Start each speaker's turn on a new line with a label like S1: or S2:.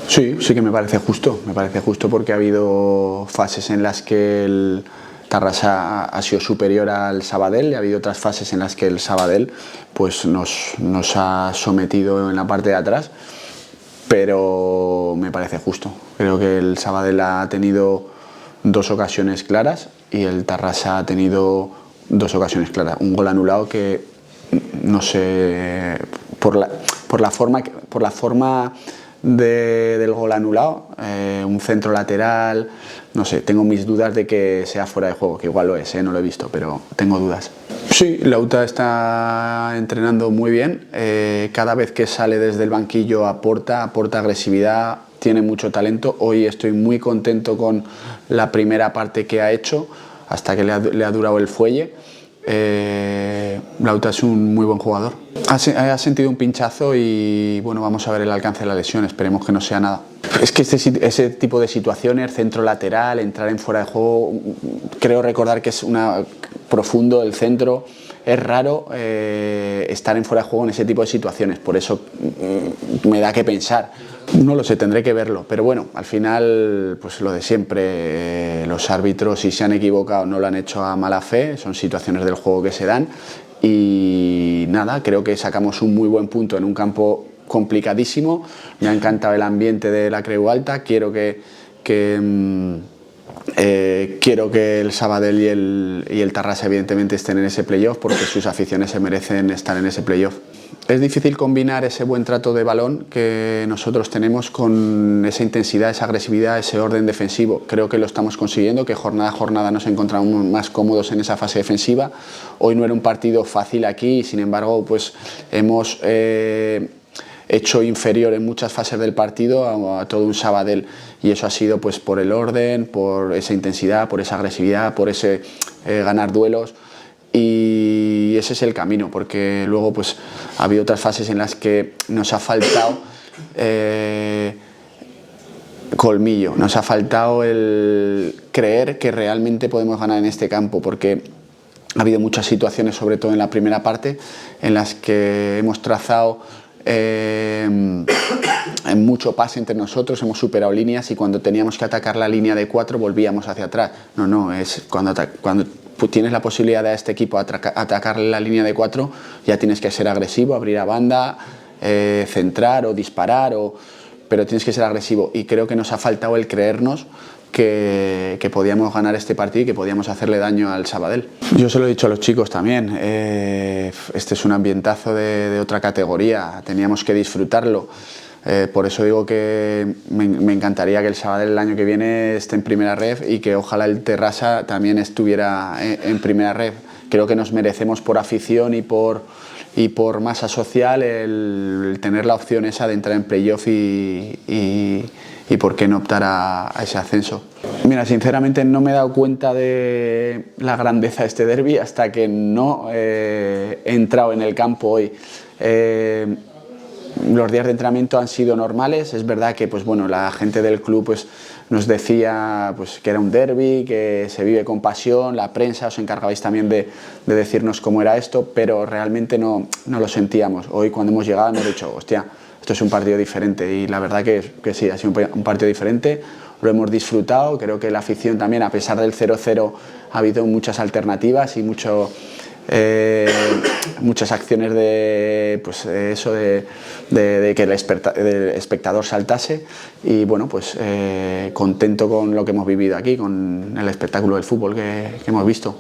S1: Sí, sí que me parece justo porque ha habido fases en las que el Tarrasa ha sido superior al Sabadell y ha habido otras fases en las que el Sabadell pues nos ha sometido en la parte de atrás, pero me parece justo. Creo que el Sabadell ha tenido dos ocasiones claras y el Tarrasa ha tenido dos ocasiones claras. Un gol anulado que no sé, por la forma del gol anulado, un centro lateral, no sé, tengo mis dudas de que sea fuera de juego, que igual lo es, no lo he visto, pero tengo dudas. Sí, Lauta está entrenando muy bien, cada vez que sale desde el banquillo aporta agresividad, tiene mucho talento. Hoy estoy muy contento con la primera parte que ha hecho, hasta que le ha durado el fuelle. Lauta es un muy buen jugador. Ha sentido un pinchazo y bueno, vamos a ver el alcance de la lesión, esperemos que no sea nada. Es que ese tipo de situaciones, centro lateral, entrar en fuera de juego, creo recordar que es profundo el centro, es raro estar en fuera de juego en ese tipo de situaciones, por eso me da que pensar. No lo sé, tendré que verlo, pero bueno, al final pues lo de siempre, los árbitros si se han equivocado no lo han hecho a mala fe, son situaciones del juego que se dan y nada, creo que sacamos un muy buen punto en un campo complicadísimo. Me ha encantado el ambiente de la Creu Alta, quiero que el Sabadell y el Tarrasa evidentemente estén en ese playoff porque sus aficiones se merecen estar en ese playoff. Es difícil combinar ese buen trato de balón que nosotros tenemos con esa intensidad, esa agresividad, ese orden defensivo. Creo que lo estamos consiguiendo, que jornada a jornada nos encontramos más cómodos en esa fase defensiva. Hoy no era un partido fácil aquí, sin embargo, pues hemos hecho inferior en muchas fases del partido a todo un Sabadell, y eso ha sido pues por el orden, por esa intensidad, por esa agresividad, por ese ganar duelos. Y ese es el camino, porque luego pues ha habido otras fases en las que nos ha faltado colmillo, nos ha faltado el creer que realmente podemos ganar en este campo, porque ha habido muchas situaciones, sobre todo en la primera parte, en las que hemos trazado mucho pase entre nosotros, hemos superado líneas y cuando teníamos que atacar la línea de 4 volvíamos hacia atrás. No, es cuando tienes la posibilidad de a este equipo atacar la línea de 4, ya tienes que ser agresivo, abrir a banda, centrar o disparar, pero tienes que ser agresivo, y creo que nos ha faltado el creernos que podíamos ganar este partido y que podíamos hacerle daño al Sabadell. Yo se lo he dicho a los chicos también, este es un ambientazo de otra categoría, teníamos que disfrutarlo. Por eso digo que me encantaría que el Sabadell el año que viene esté en primera ref y que ojalá el Tarrasa también estuviera en primera ref. Creo que nos merecemos por afición y por masa social el tener la opción esa de entrar en playoff y por qué no optar a ese ascenso. Mira, sinceramente no me he dado cuenta de la grandeza de este derbi hasta que no he entrado en el campo hoy. Los días de entrenamiento han sido normales, es verdad que pues, bueno, la gente del club pues, nos decía pues, que era un derbi, que se vive con pasión, la prensa os encargabais también de decirnos cómo era esto, pero realmente no lo sentíamos. Hoy cuando hemos llegado hemos dicho, hostia, esto es un partido diferente, y la verdad que sí, ha sido un partido diferente, lo hemos disfrutado. Creo que la afición también, a pesar del 0-0, ha habido muchas alternativas y muchas acciones de que el espectador saltase, y bueno, pues contento con lo que hemos vivido aquí, con el espectáculo del fútbol que hemos visto.